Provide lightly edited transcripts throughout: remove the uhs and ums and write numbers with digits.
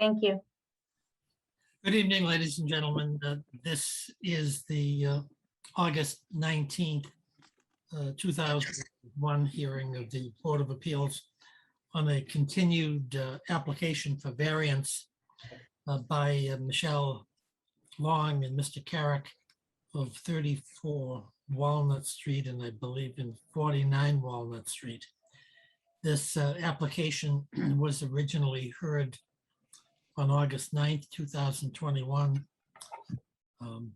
Thank you. Good evening, ladies and gentlemen. This is the August 19th, 2001 hearing of the Board of Appeals on a continued application for variance by Michelle Long and Mr. Carrick of 34 Walnut Street and I believe in 49 Walnut Street. This application was originally heard on August 9th, 2021.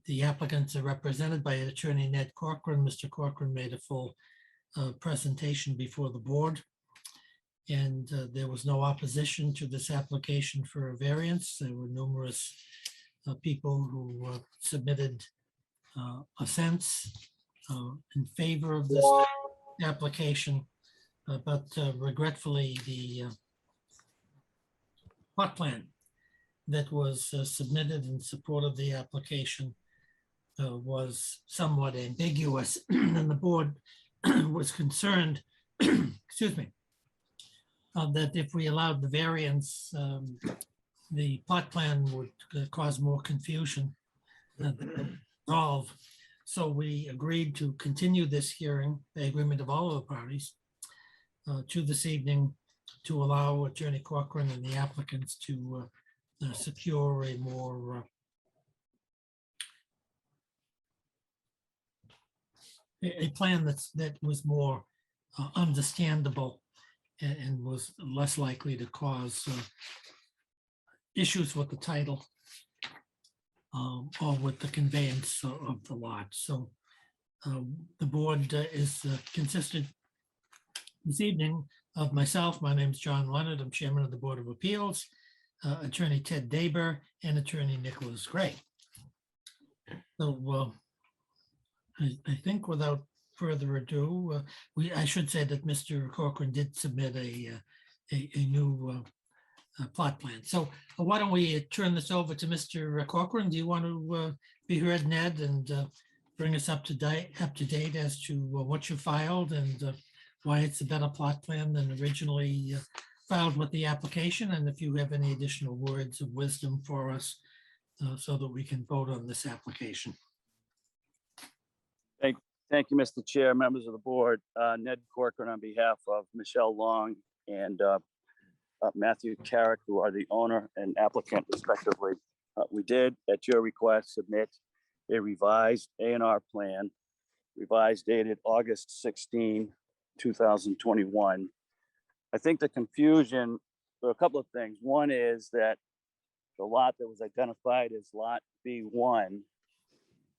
The applicants are represented by Attorney Ned Corcoran. Mr. Corcoran made a full presentation before the board, and there was no opposition to this application for a variance. There were numerous people who submitted assents in favor of this application, but regretfully, the plot plan that was submitted in support of the application was somewhat ambiguous, and the board was concerned, excuse me, that if we allowed the variance, the plot plan would cause more confusion than resolve. So we agreed to continue this hearing, the agreement of all of the parties, to this evening to allow Attorney Corcoran and the applicants to secure a more a plan that was more understandable and was less likely to cause issues with the title or with the conveyance of the lot. So the board is consistent this evening of myself. My name is John Leonard. I'm chairman of the Board of Appeals. Attorney Ted Daber and Attorney Nicholas Gray. So I think without further ado, I should say that Mr. Corcoran did submit a new plot plan. So why don't we turn this over to Mr. Corcoran? Do you want to be heard, Ned, and bring us up to date as to what you filed and why it's a better plot plan than originally filed with the application, and if you have any additional words of wisdom for us so that we can vote on this application. Thank you, Mr. Chair, members of the board. Ned Corcoran on behalf of Michelle Long and Matthew Carrick, who are the owner and applicant respectively. We did, at your request, submit a revised A&R plan, revised dated August 16, 2021. I think the confusion, there are a couple of things. One is that the lot that was identified as lot B1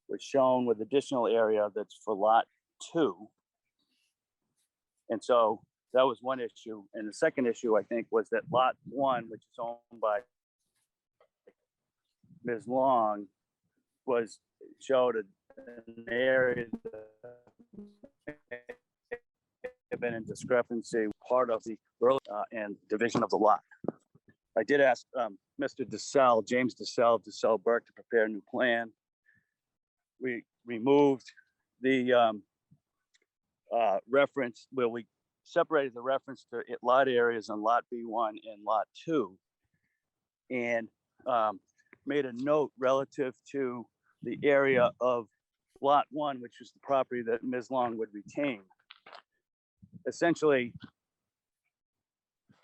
was shown with additional area that's for lot 2. And so that was one issue. And the second issue, I think, was that lot 1, which is owned by Ms. Long, was showed an area that have been in discrepancy, part of the early and division of the lot. I did ask Mr. DeSalle, James DeSalle Burke, to prepare a new plan. We removed the reference where we separated the reference to lot areas on lot B1 and lot 2, and made a note relative to the area of lot 1, which was the property that Ms. Long would retain. Essentially,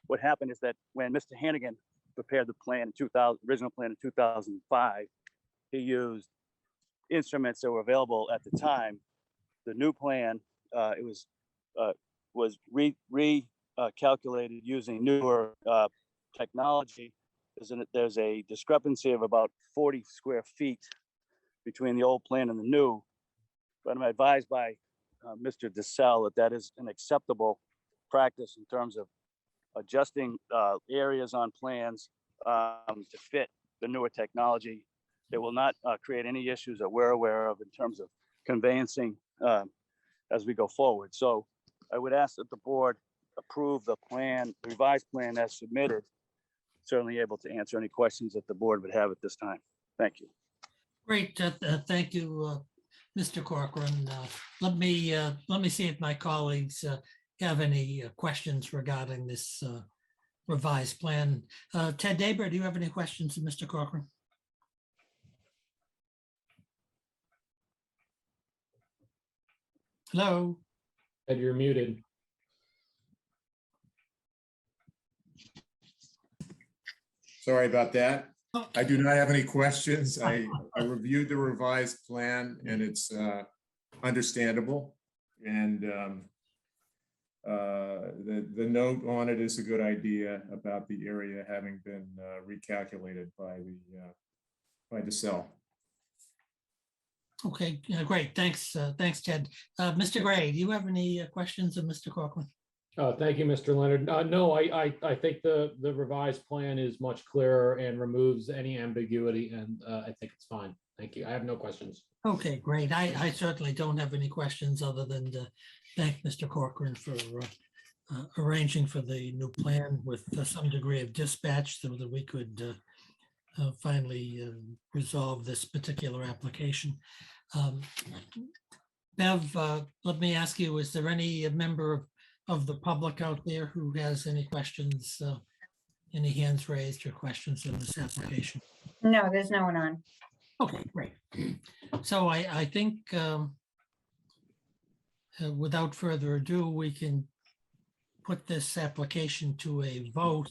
what happened is that when Mr. Hannigan prepared the plan in original plan in 2005, he used instruments that were available at the time. The new plan, it was recalculated using newer technology. There's a discrepancy of about 40 square feet between the old plan and the new, but I'm advised by Mr. DeSalle that is an acceptable practice in terms of adjusting areas on plans to fit the newer technology. It will not create any issues that we're aware of in terms of conveyancing as we go forward. So I would ask that the board approve the plan, the revised plan as submitted. Certainly able to answer any questions that the board would have at this time. Thank you. Great, thank you, Mr. Corcoran. Let me see if my colleagues have any questions regarding this revised plan. Ted Daber, do you have any questions of Mr. Corcoran? Hello? Ed, you're muted. Sorry about that. Oh, I do not have any questions. I reviewed the revised plan and it's understandable. And the note on it is a good idea about the area having been recalculated by the cell. Okay, great. Thanks, thanks, Ted. Mr. Gray, do you have any questions of Mr. Corcoran? Thank you, Mr. Leonard. No, I think the revised plan is much clearer and removes any ambiguity, and I think it's fine. Thank you. I have no questions. Okay, great. I certainly don't have any questions other than to thank Mr. Corcoran for arranging for the new plan with some degree of dispatch so that we could finally resolve this particular application. Bev, let me ask you, is there any member of the public out there who has any questions, any hands raised or questions in this application? No, there's no one on. Okay, great. So I think without further ado, we can put this application to a vote.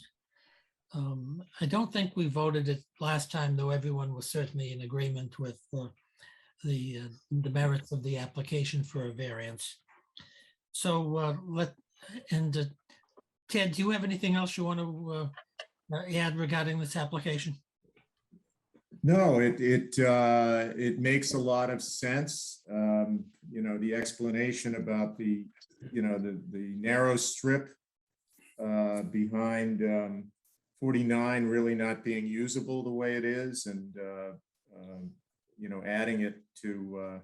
I don't think we voted it last time, though everyone was certainly in agreement with the merits of the application for a variance. So Ted, do you have anything else you want to add regarding this application? No, it makes a lot of sense. You know, the explanation about the narrow strip behind 49 really not being usable the way it is, and you know, adding it to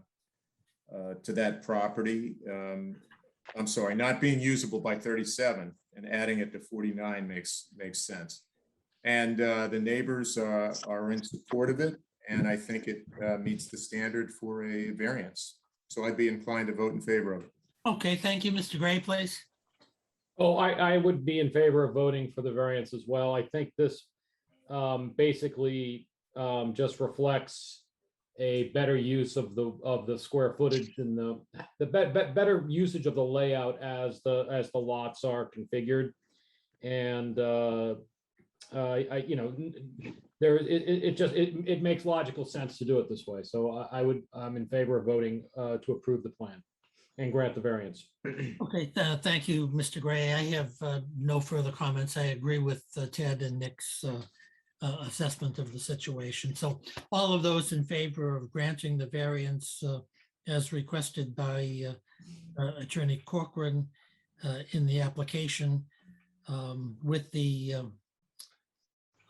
that property. I'm sorry, not being usable by 37 and adding it to 49 makes sense. And the neighbors are in support of it, and I think it meets the standard for a variance. So I'd be inclined to vote in favor of it. Okay, thank you. Mr. Gray, please. Oh, I would be in favor of voting for the variance as well. I think this basically just reflects a better use of the square footage and the better usage of the layout as the lots are configured. And you know, it makes logical sense to do it this way. So I'm in favor of voting to approve the plan and grant the variance. Okay, thank you, Mr. Gray. I have no further comments. I agree with Ted and Nick's assessment of the situation. So all of those in favor of granting the variance as requested by Attorney Corcoran in the application with the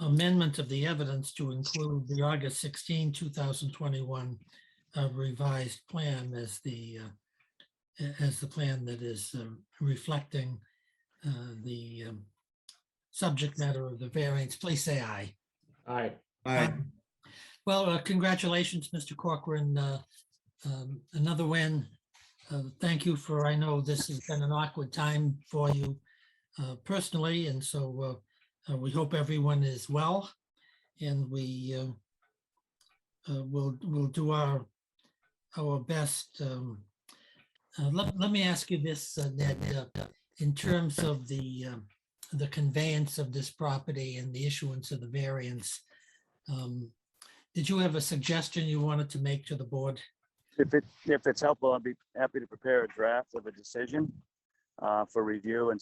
amendment of the evidence to include the August 16, 2021 revised plan as the plan that is reflecting the subject matter of the variance, please say aye. Aye. Aye. Well, congratulations, Mr. Corcoran. Another win. Thank you for, I know this has been an awkward time for you personally, and so we hope everyone is well, and we will do our best. Let me ask you this, Ned, in terms of the conveyance of this property and the issuance of the variance. Did you have a suggestion you wanted to make to the board? If it's helpful, I'd be happy to prepare a draft of a decision for review and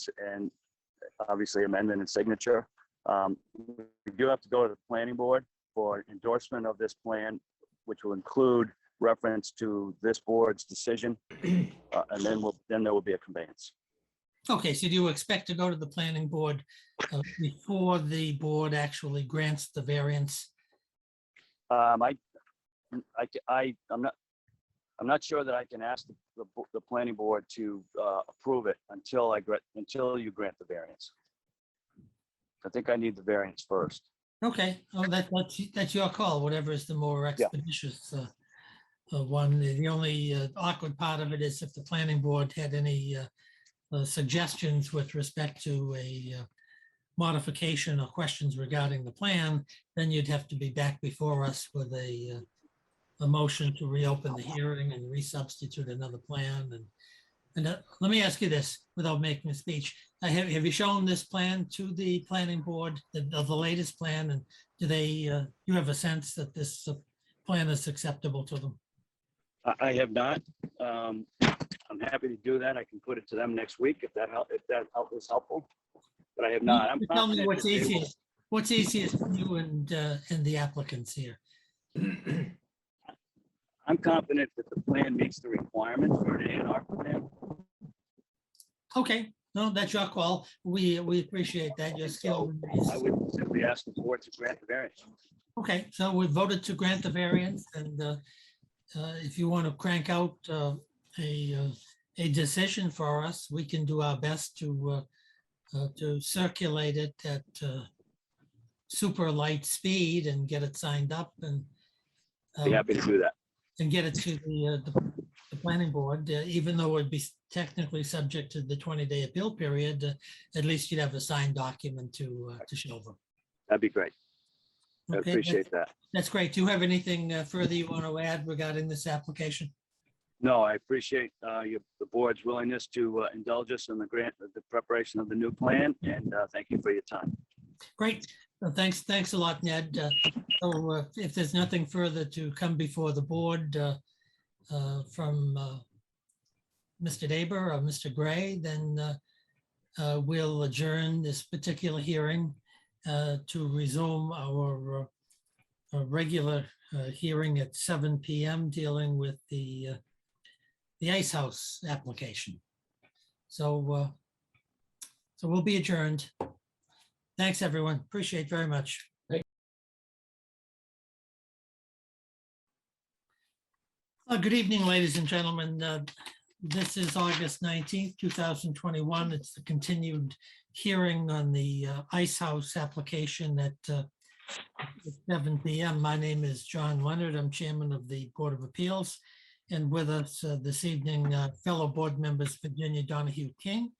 obviously amendment and signature. We do have to go to the planning board for endorsement of this plan, which will include reference to this board's decision, and then there will be a conveyance. Okay, so do you expect to go to the planning board before the board actually grants the variance? I'm not sure that I can ask the planning board to approve it until you grant the variance. I think I need the variance first. Okay, oh, that's your call, whatever is the more expeditious one. The only awkward part of it is if the planning board had any suggestions with respect to modification or questions regarding the plan, then you'd have to be back before us with a motion to reopen the hearing and resubstitute another plan. And let me ask you this, without making a speech. Have you shown this plan to the planning board, the latest plan? And do they, you have a sense that this plan is acceptable to them? I have not. I'm happy to do that. I can put it to them next week if that is helpful. But I have not. I'm Tell me confident what's that they will. easiest. What's easiest for you and the applicants here? I'm confident that the plan meets the requirements for an A&R plan. Okay, no, that's your call. We appreciate that. Your skill. I would simply ask the board to grant the variance. Okay, so we voted to grant the variance, and if you want to crank out a decision for us, we can do our best to circulate it at super light speed and get it signed up and Be happy to do that. and get it to the planning board, even though it'd be technically subject to the 20-day appeal period. At least you'd have a signed document to show them. That'd be great. I Okay, appreciate that. That's great. Do you have anything further you want to add regarding this application? No, I appreciate the board's willingness to indulge us in the preparation of the new plan, and thank you for your time. Great. Well, thanks a lot, Ned. So if there's nothing further to come before the board from Mr. Daber or Mr. Gray, then we'll adjourn this particular hearing to resume our regular hearing at 7 p.m. dealing with the Ice House application. So we'll be adjourned. Thanks, everyone. Appreciate very much. Good evening, ladies and gentlemen. This is August 19th, 2021. It's the continued hearing on the Ice House application at 7 p.m. My name is John Leonard. I'm chairman of the Board of Appeals. And with us this evening, fellow board members, Virginia Donahue King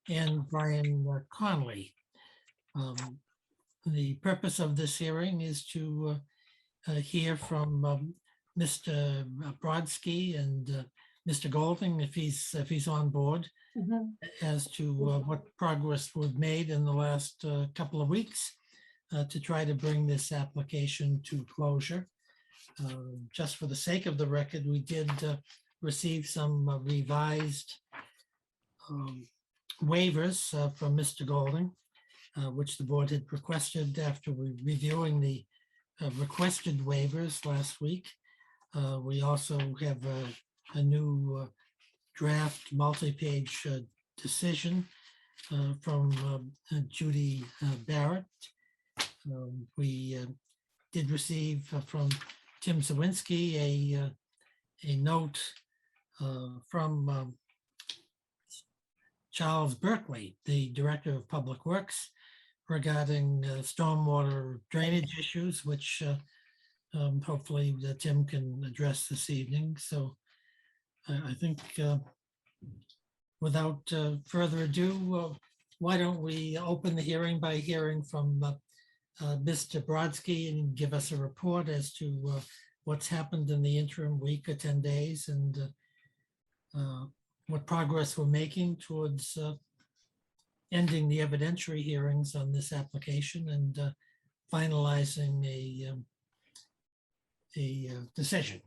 and Brian Conley. The purpose of this hearing is to hear from Mr. Brodsky and Mr. Golding, if he's on board, as to what progress we've made in the last couple of weeks to try to bring this application to closure. Just for the sake of the record, we did receive some revised waivers from Mr. Golding, which the board had requested after reviewing the requested waivers last week. We also have a new draft multi-page decision from Judy Barrett. We did receive from Tim Zawinski a note from Charles Berkeley, the Director of Public Works, regarding stormwater drainage issues, which hopefully Tim can address this evening. So I think without further ado, why don't we open the hearing by hearing from Mr. Brodsky and give us a report as to what's happened in the interim week or 10 days and what progress we're making towards ending the evidentiary hearings on this application and finalizing a decision.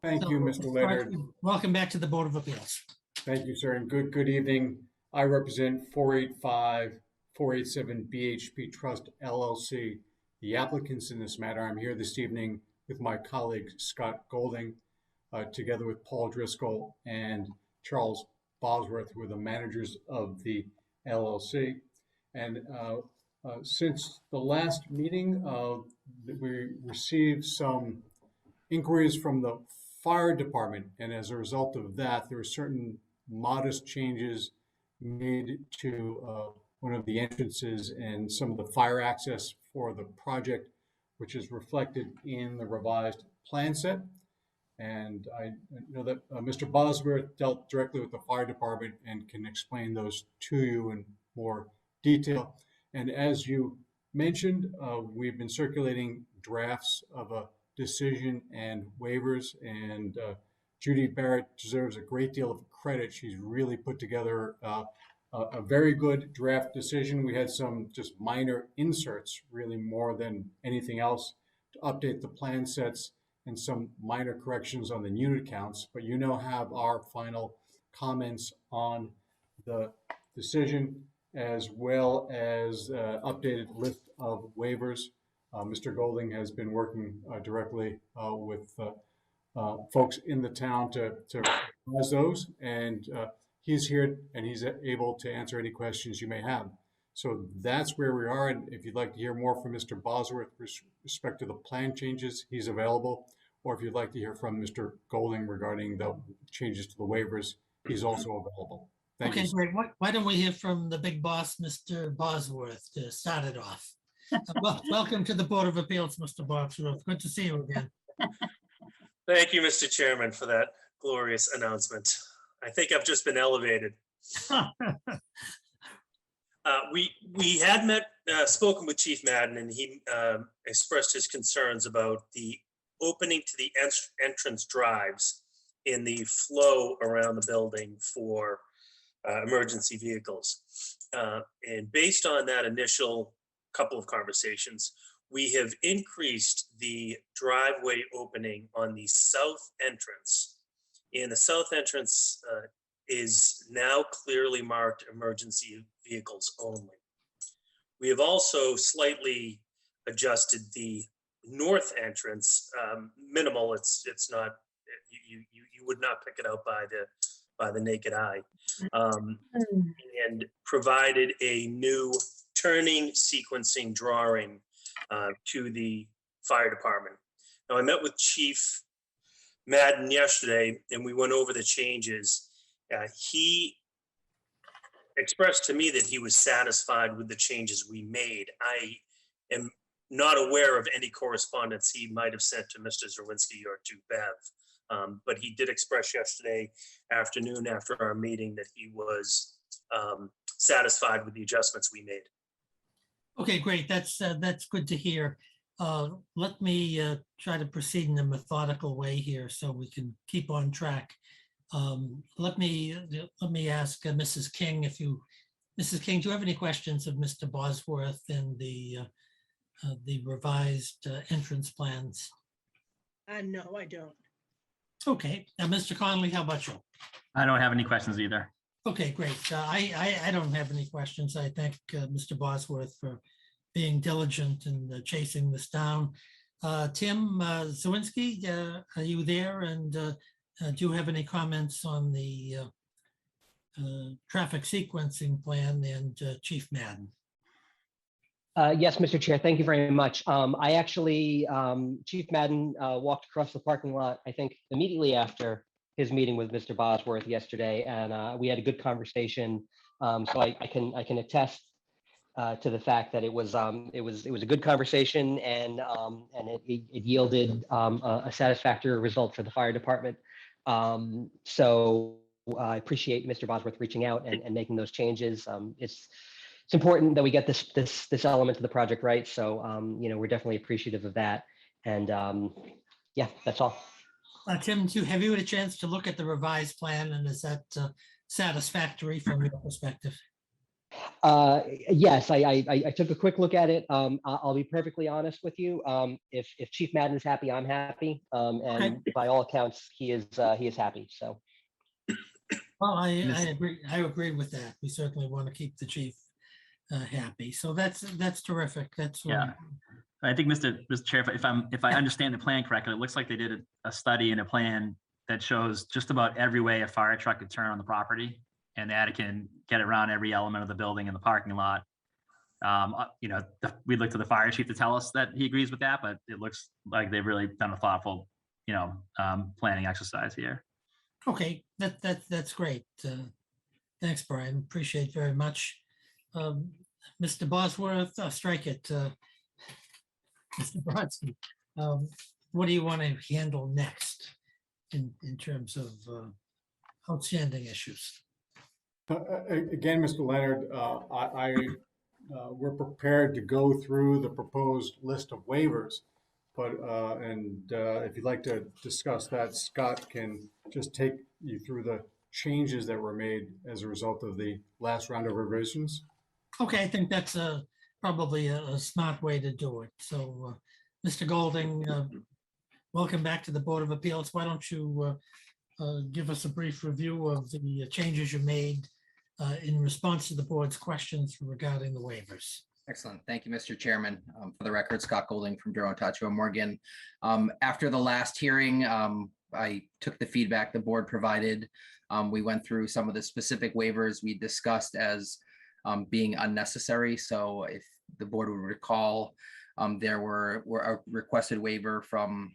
Thank you, Mr. Leonard. Welcome back to the Board of Appeals. Thank you, sir, and good evening. I represent 487 BHP Trust LLC, the applicants in this matter. I'm here this evening with my colleague Scott Golding, together with Paul Driscoll and Charles Bosworth, who are the managers of the LLC. And since the last meeting, we received some inquiries from the fire department, and as a result of that, there were certain modest changes made to one of the entrances and some of the fire access for the project, which is reflected in the revised plan set. And I know that Mr. Bosworth dealt directly with the fire department and can explain those to you in more detail. And as you mentioned, we've been circulating drafts of a decision and waivers, and Judy Barrett deserves a great deal of credit. She's really put together a very good draft decision. We had some just minor inserts, really more than anything else, to update the plan sets and some minor corrections on the unit counts. But you now have our final comments on the decision, as well as updated list of waivers. Mr. Golding has been working directly with folks in the town to realize those, and he's here and he's able to answer any questions you may have. So that's where we are. And if you'd like to hear more from Mr. Bosworth with respect to the plan changes, he's available. Or if you'd like to hear from Mr. Golding regarding the changes to the waivers, he's also available. Thank Okay, you. great. Why don't we hear from the big boss, Mr. Bosworth, to start it off? Welcome to the Board of Appeals, Mr. Bosworth. Good to see you again. Thank you, Mr. Chairman, for that glorious announcement. I think I've just been elevated. We had spoken with Chief Madden, and he expressed his concerns about the opening to the entrance drives in the flow around the building for emergency vehicles. And based on that initial couple of conversations, we have increased the driveway opening on the south entrance. And the south entrance is now clearly marked emergency vehicles only. We have also slightly adjusted the north entrance, minimal. It's not, you would not pick it out by the naked eye, and provided a new turning sequencing drawing to the fire department. Now, I met with Chief Madden yesterday and we went over the changes. He expressed to me that he was satisfied with the changes we made. I am not aware of any correspondence he might have sent to Mr. Zawinski or to Bev, but he did express yesterday afternoon after our meeting that he was satisfied with the adjustments we made. Okay, great. That's good to hear. Let me try to proceed in a methodical way here so we can keep on track. Let me ask Mrs. King Mrs. King, do you have any questions of Mr. Bosworth and the revised entrance plans? No, I don't. Okay, now Mr. Connolly, how about you? I don't have any questions either. Okay, great. I don't have any questions. I thank Mr. Bosworth for being diligent and chasing this down. Tim Zawinski, are you there? And do you have any comments on the traffic sequencing plan and Chief Madden? Yes, Mr. Chair, thank you very much. I actually, Chief Madden walked across the parking lot, I think immediately after his meeting with Mr. Bosworth yesterday, and we had a good conversation. So I can attest to the fact that it was a good conversation, and it yielded a satisfactory result for the fire department. So I appreciate Mr. Bosworth reaching out and making those changes. It's important that we get this element of the project right. So we're definitely appreciative of that. And yeah, that's all. Tim, have you had a chance to look at the revised plan, and is that satisfactory from your perspective? Yes, I took a quick look at it. I'll be perfectly honest with you. If Chief Madden is happy, I'm happy. And by all accounts, he is happy. So. Well, I agree. I agree with that. We certainly want to keep the chief happy. So that's terrific. That's Yeah. I think, Mr. Chair, if I understand the plan correctly, it looks like they did a study and a plan that shows just about every way a fire truck could turn on the property, and that it can get around every element of the building and the parking lot. We looked to the fire chief to tell us that he agrees with that, but it looks like they've really done a thoughtful, planning exercise here. Okay, that's great. Thanks, Brian. Appreciate very much. Mr. Bosworth, strike it. Mr. Brodsky, what do you want to handle next in terms of outstanding issues? Again, Mr. Leonard, I we're prepared to go through the proposed list of waivers. But, if you'd like to discuss that, Scott can just take you through the changes that were made as a result of the last round of revisions. Okay, I think that's probably a smart way to do it. So, Mr. Golding, welcome back to the Board of Appeals. Why don't you give us a brief review of the changes you made in response to the board's questions regarding the waivers? Excellent. Thank you, Mr. Chairman. For the record, Scott Golding from Durham, Tacho, Morgan. After the last hearing, I took the feedback the board provided. We went through some of the specific waivers we discussed as being unnecessary. So if the board would recall, there were a requested waiver from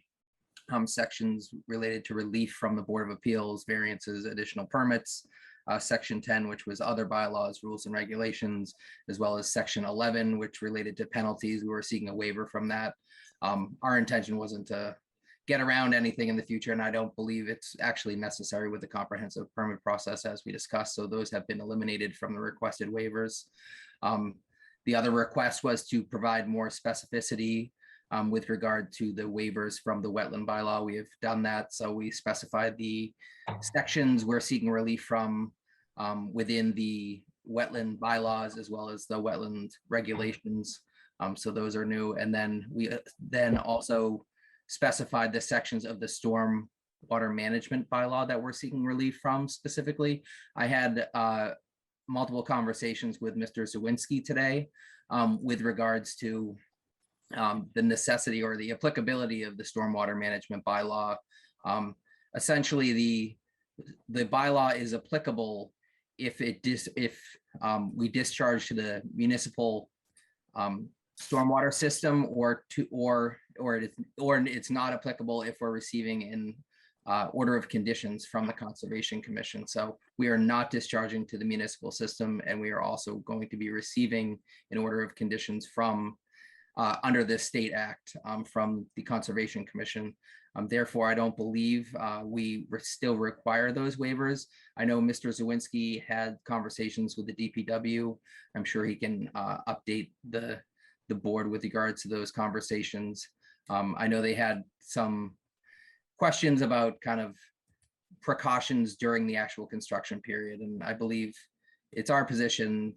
sections related to relief from the Board of Appeals, variances, additional permits, Section 10, which was other bylaws, rules and regulations, as well as Section 11, which related to penalties. We were seeking a waiver from that. Our intention wasn't to get around anything in the future, and I don't believe it's actually necessary with the comprehensive permit process as we discussed. So those have been eliminated from the requested waivers. The other request was to provide more specificity with regard to the waivers from the wetland bylaw. We have done that. So we specified the sections we're seeking relief from within the wetland bylaws as well as the wetland regulations. So those are new. And then we then also specified the sections of the storm water management bylaw that we're seeking relief from specifically. I had multiple conversations with Mr. Zawinski today with regards to the necessity or the applicability of the stormwater management bylaw. Essentially, the bylaw is applicable if we discharge to the municipal stormwater system, or it's not applicable if we're receiving an order of conditions from the Conservation Commission. So we are not discharging to the municipal system, and we are also going to be receiving an order of conditions from under this state act from the Conservation Commission. Therefore, I don't believe we still require those waivers. I know Mr. Zawinski had conversations with the DPW. I'm sure he can update the board with regards to those conversations. I know they had some questions about kind of precautions during the actual construction period, and I believe it's our position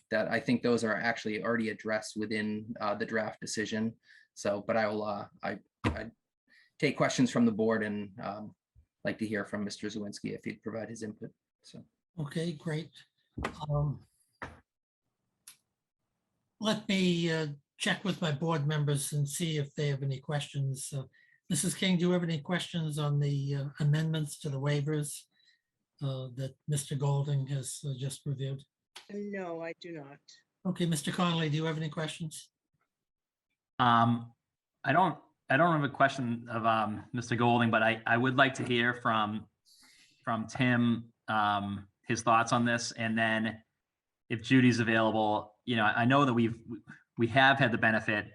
that I think those are actually already addressed within the draft decision. So, but I will I take questions from the board and like to hear from Mr. Zawinski if he'd provide his input. So. Okay, great. Let me check with my board members and see if they have any questions. Mrs. King, do you have any questions on the amendments to the waivers that Mr. Golding has just reviewed? No, I do not. Okay, Mr. Connolly, do you have any questions? I don't have a question of Mr. Golding, but I would like to hear from Tim his thoughts on this, and then if Judy's available. I know that we have had the benefit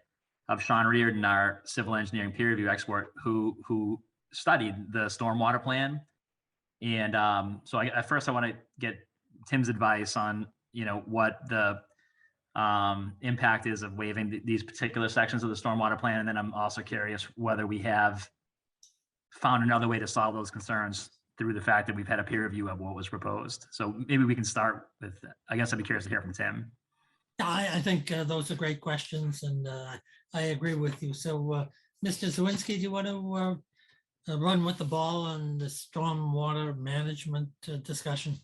of Sean Reardon, our civil engineering peer review expert, who studied the stormwater plan, and so at first I want to get Tim's advice on what the impact is of waiving these particular sections of the stormwater plan. And then I'm also curious whether we have found another way to solve those concerns through the fact that we've had a peer review of what was proposed. So maybe we can start with, I guess I'd be curious to hear from Tim. I think those are great questions, and I agree with you. So Mr. Zawinski, do you want to run with the ball on the stormwater management discussion?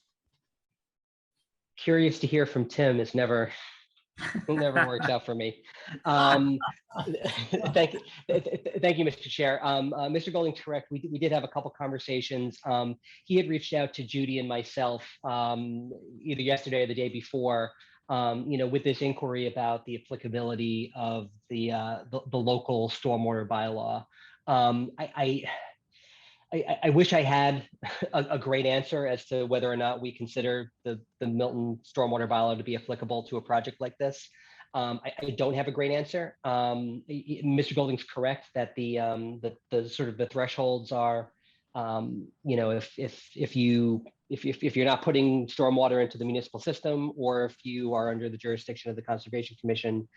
Curious to hear from Tim is never works out for me. Thank you, Mr. Chair. Mr. Golding's correct. We did have a couple conversations. He had reached out to Judy and myself either yesterday or the day before, with this inquiry about the applicability of the local stormwater bylaw. I wish I had a great answer as to whether or not we consider the Milton stormwater bylaw to be applicable to a project like this. I don't have a great answer. Mr. Golding's correct that the sort of the thresholds are if you're not putting stormwater into the municipal system, or if you are under the jurisdiction of the Conservation Commission,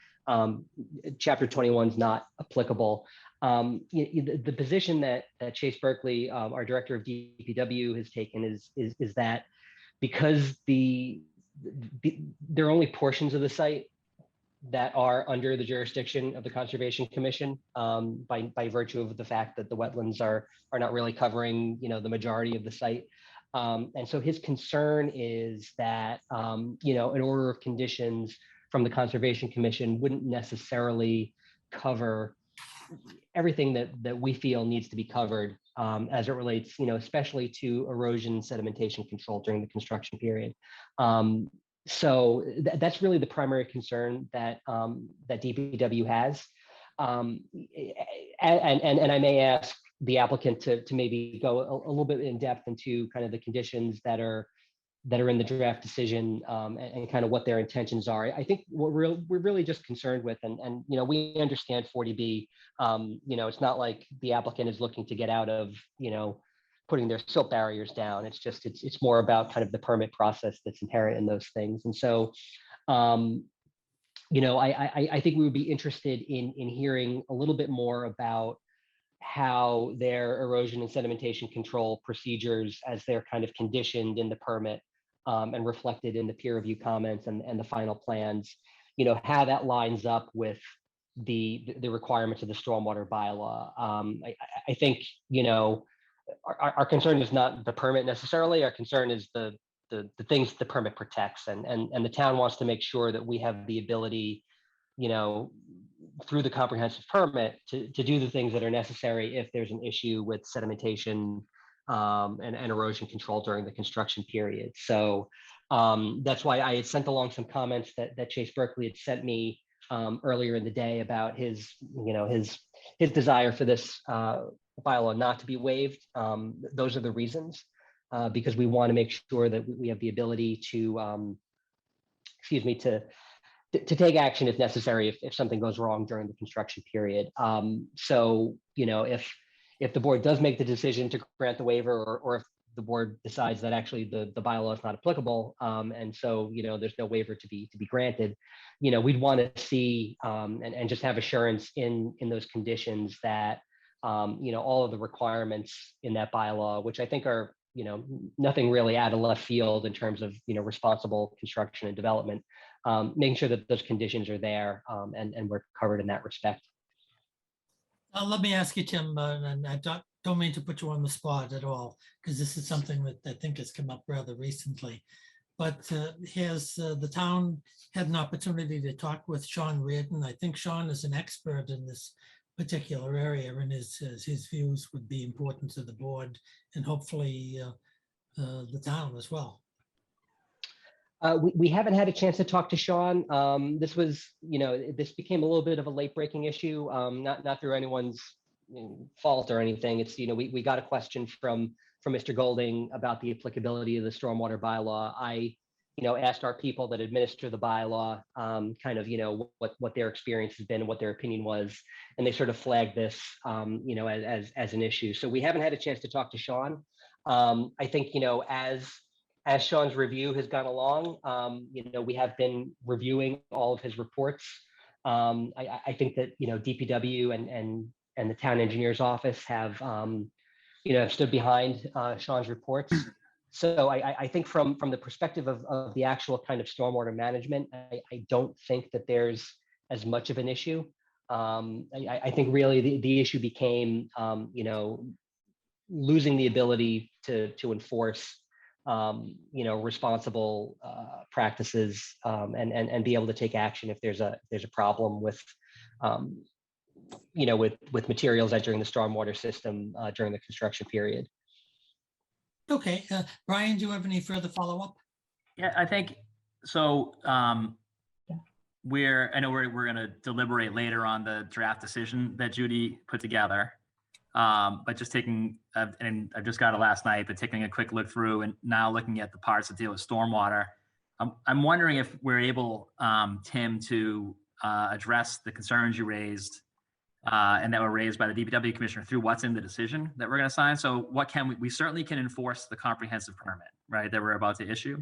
Chapter 21 is not applicable. The position that Chase Berkeley, our director of DPW, has taken is that because there are only portions of the site that are under the jurisdiction of the Conservation Commission, by virtue of the fact that the wetlands are not really covering, the majority of the site. And so his concern is that, an order of conditions from the Conservation Commission wouldn't necessarily cover everything that we feel needs to be covered, as it relates, especially to erosion and sedimentation control during the construction period. So that's really the primary concern that DPW has. And I may ask the applicant to maybe go a little bit in depth into kind of the conditions that are in the draft decision, and kind of what their intentions are. I think what we're really just concerned with, and we understand 40B. It's not like the applicant is looking to get out of putting their silt barriers down. It's more about kind of the permit process that's inherent in those things. And so, I think we would be interested in hearing a little bit more about how their erosion and sedimentation control procedures, as they're kind of conditioned in the permit, and reflected in the peer review comments and the final plans, how that lines up with the requirements of the stormwater bylaw. I think, our concern is not the permit necessarily. Our concern is the things the permit protects, and the town wants to make sure that we have the ability, through the comprehensive permit to do the things that are necessary if there's an issue with sedimentation, and erosion control during the construction period. So that's why I had sent along some comments that Chase Berkeley had sent me earlier in the day about his desire for this bylaw not to be waived. Those are the reasons, because we want to make sure that we have the ability to, to take action if necessary, if something goes wrong during the construction period. So, if the board does make the decision to grant the waiver, or if the board decides that actually the bylaw is not applicable, and so, there's no waiver to be granted, we'd want to see, and just have assurance in those conditions that, all of the requirements in that bylaw, which I think are, nothing really out of left field in terms of, responsible construction and development, making sure that those conditions are there, and we're covered in that respect. Let me ask you, Tim, and I don't mean to put you on the spot at all, because this is something that I think has come up rather recently. But has the town had an opportunity to talk with Sean Reardon? I think Sean is an expert in this particular area, and his views would be important to the board and hopefully the town as well. We haven't had a chance to talk to Sean. This was, this became a little bit of a late breaking issue, not through anyone's fault or anything. It's, we got a question from Mr. Golding about the applicability of the stormwater bylaw. I, asked our people that administer the bylaw, kind of, what their experience has been and what their opinion was, and they sort of flagged this, as an issue. So we haven't had a chance to talk to Sean. I think, as Sean's review has gone along, we have been reviewing all of his reports. I think that, DPW and the town engineer's office have, stood behind Sean's reports. So I think from the perspective of the actual kind of stormwater management, I don't think that there's as much of an issue. I think really the issue became, losing the ability to enforce responsible practices, and be able to take action if there's a problem with with materials entering the stormwater system during the construction period. Okay, Brian, do you have any further follow-up? Yeah, I think so. I know we're going to deliberate later on the draft decision that Judy put together. But just taking, and I just got it last night, but taking a quick look through and now looking at the parts that deal with stormwater, I'm wondering if we're able, Tim, to address the concerns you raised and that were raised by the DPW commissioner through what's in the decision that we're going to sign. So what can we certainly can enforce the comprehensive permit, right, that we're about to issue.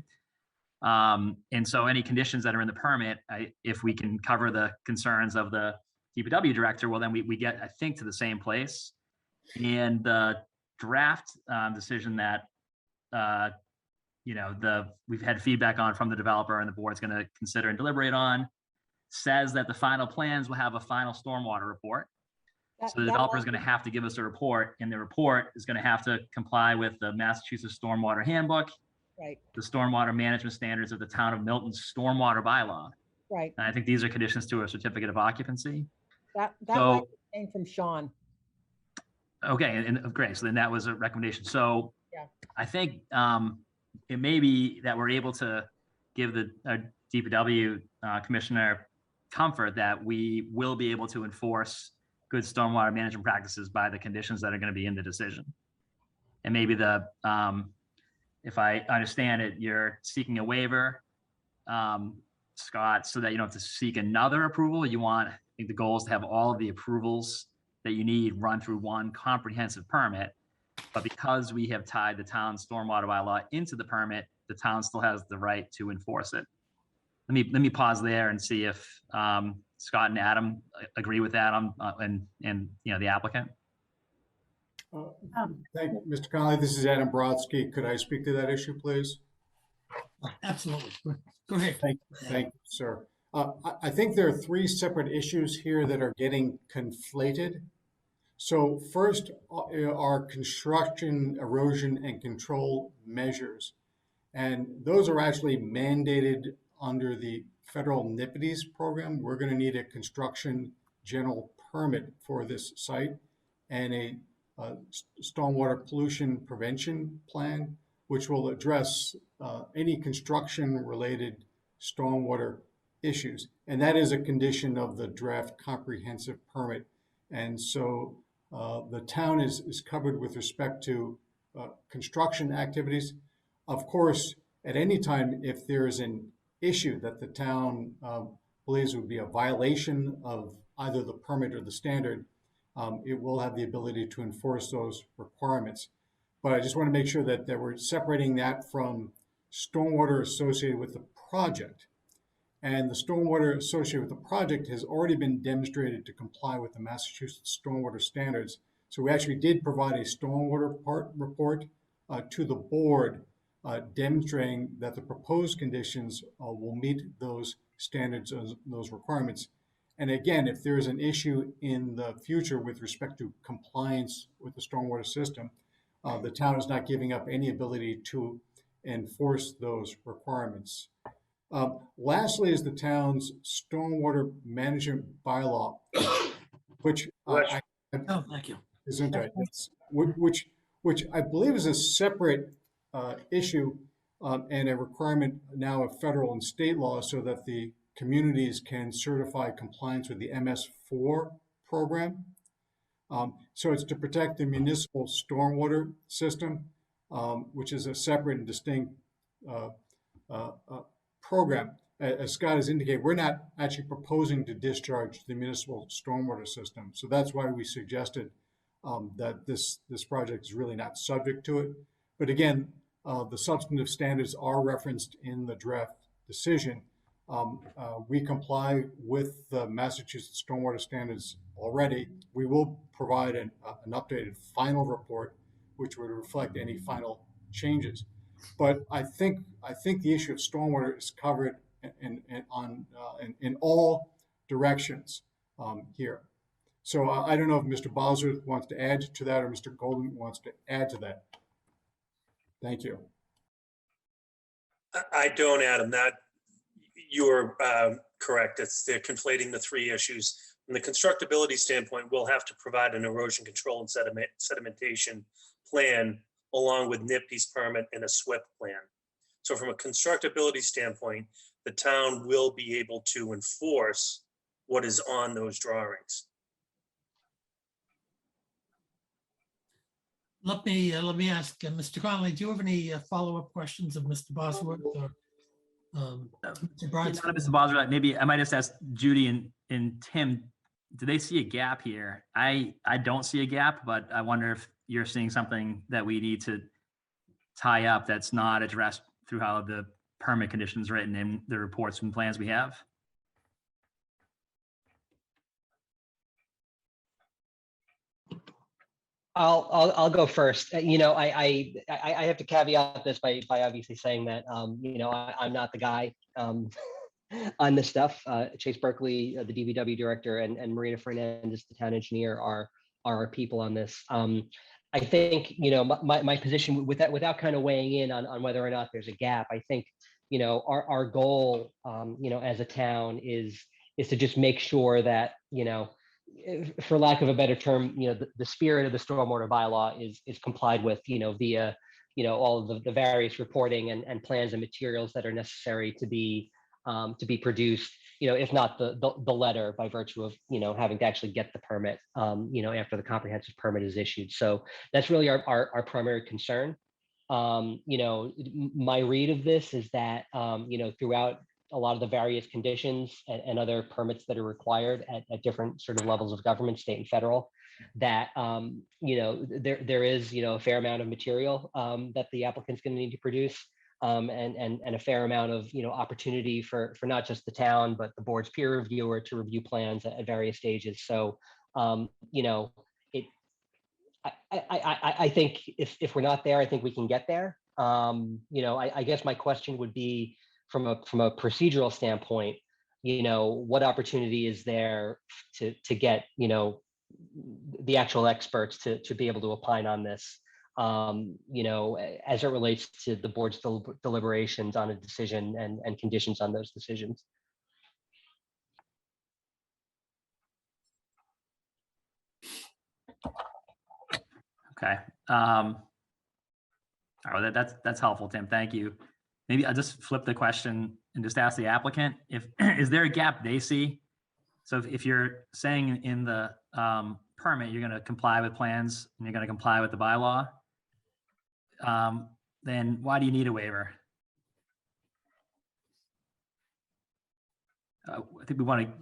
And so any conditions that are in the permit, if we can cover the concerns of the DPW director, well, then we get, I think, to the same place. And the draft decision that, we've had feedback on from the developer and the board's going to consider and deliberate on, says that the final plans will have a final stormwater report. So the developer is going to have to give us a report, and the report is going to have to comply with the Massachusetts Stormwater Handbook, Right, the stormwater management standards of the town of Milton's stormwater bylaw. right. And I think these are conditions to a certificate of occupancy. That So- language came from Sean. Okay, and great. So then that was a recommendation. So Yeah. I think it may be that we're able to give the DPW commissioner comfort that we will be able to enforce good stormwater management practices by the conditions that are going to be in the decision. And maybe if I understand it, you're seeking a waiver, Scott, so that you don't have to seek another approval. I think the goal is to have all of the approvals that you need run through one comprehensive permit. But because we have tied the town's stormwater bylaw into the permit, the town still has the right to enforce it. Let me pause there and see if Scott and Adam agree with that and the applicant. Thank you, Mr. Connolly. This is Adam Brodsky. Could I speak to that issue, please? Absolutely. Go ahead. Thank you, sir. I think there are three separate issues here that are getting conflated. So first are construction, erosion, and control measures. And those are actually mandated under the federal NIPD's program. We're going to need a construction general permit for this site and a stormwater pollution prevention plan, which will address any construction-related stormwater issues. And that is a condition of the draft comprehensive permit. And so the town is covered with respect to construction activities. Of course, at any time, if there is an issue that the town believes would be a violation of either the permit or the standard, it will have the ability to enforce those requirements. But I just want to make sure that we're separating that from stormwater associated with the project. And the stormwater associated with the project has already been demonstrated to comply with the Massachusetts stormwater standards. So we actually did provide a stormwater report to the board demonstrating that the proposed conditions will meet those standards, those requirements. And again, if there is an issue in the future with respect to compliance with the stormwater system, the town is not giving up any ability to enforce those requirements. Lastly is the town's stormwater management bylaw, which Thank you. isn't it? Which I believe is a separate issue and a requirement now of federal and state law, so that the communities can certify compliance with the MS4 program. So it's to protect the municipal stormwater system, which is a separate and distinct program. As Scott has indicated, we're not actually proposing to discharge the municipal stormwater system. So that's why we suggested that this project is really not subject to it. But again, the substantive standards are referenced in the draft decision. We comply with the Massachusetts stormwater standards already. We will provide an updated final report, which would reflect any final changes. But I think the issue of stormwater is covered in all directions here. So I don't know if Mr. Bowser wants to add to that or Mr. Golden wants to add to that. Thank you. I don't, Adam. That you're correct. They're conflating the three issues. From the constructability standpoint, we'll have to provide an erosion control and sedimentation plan along with NIPD's permit and a SWIP plan. So from a constructability standpoint, the town will be able to enforce what is on those drawings. Let me ask Mr. Connolly, do you have any follow-up questions of Mr. Bosworth or Mr. Brodsky? Mr. Bosworth, maybe I might just ask Judy and Tim, do they see a gap here? I don't see a gap, but I wonder if you're seeing something that we need to tie up that's not addressed through how the permit conditions written in the reports and plans we have. I'll go first. I have to caveat this by obviously saying that I'm not the guy on this stuff. Chase Berkeley, the DVW director, and Marina Fernandez, the town engineer, are our people on this. I think my position without kind of weighing in on whether or not there's a gap. I think our goal as a town is to just make sure that for lack of a better term, the spirit of the stormwater bylaw is complied with, via, all of the various reporting and plans and materials that are necessary to be produced, if not the letter by virtue of, having to actually get the permit, after the comprehensive permit is issued. So that's really our primary concern. My read of this is that, throughout a lot of the various conditions and other permits that are required at different sort of levels of government, state and federal, that there is a fair amount of material that the applicant's going to need to produce, and a fair amount of opportunity for not just the town but the board's peer reviewer to review plans at various stages. So I think if we're not there, I think we can get there. I guess my question would be, from a procedural standpoint, what opportunity is there to get the actual experts to be able to opine on this, as it relates to the board's deliberations on a decision and conditions on those decisions. Okay. All right, that's helpful, Tim. Thank you. Maybe I'll just flip the question and just ask the applicant, is there a gap they see? So if you're saying in the permit, you're going to comply with plans and you're going to comply with the bylaw, then why do you need a waiver? I think we want to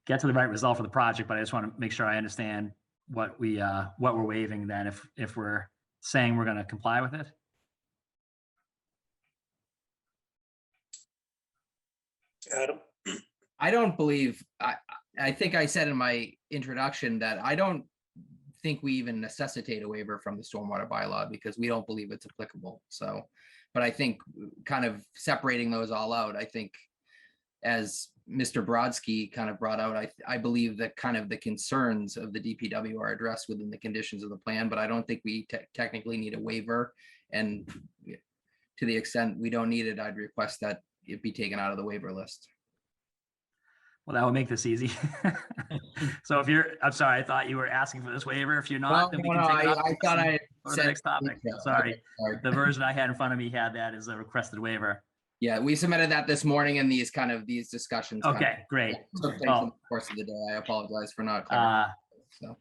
get to the right result for the project, but I just want to make sure I understand what we're waiving then if we're saying we're going to comply with it. Adam? I don't believe, I think I said in my introduction that I don't think we even necessitate a waiver from the stormwater bylaw because we don't believe it's applicable. So, but I think kind of separating those all out, I think as Mr. Brodsky kind of brought out, I believe that kind of the concerns of the DPW are addressed within the conditions of the plan, but I don't think we technically need a waiver. And to the extent we don't need it, I'd request that it be taken out of the waiver list. Well, that would make this easy. So if I'm sorry, I thought you were asking for this waiver. If you're not, then we can take it up. I thought I go to the next topic. Sorry. Okay, sorry. The version I had in front of me had that as a requested waiver. Yeah, we submitted that this morning, and these discussions. Okay, great. Took place in the course of the day. I apologize for not covering so. All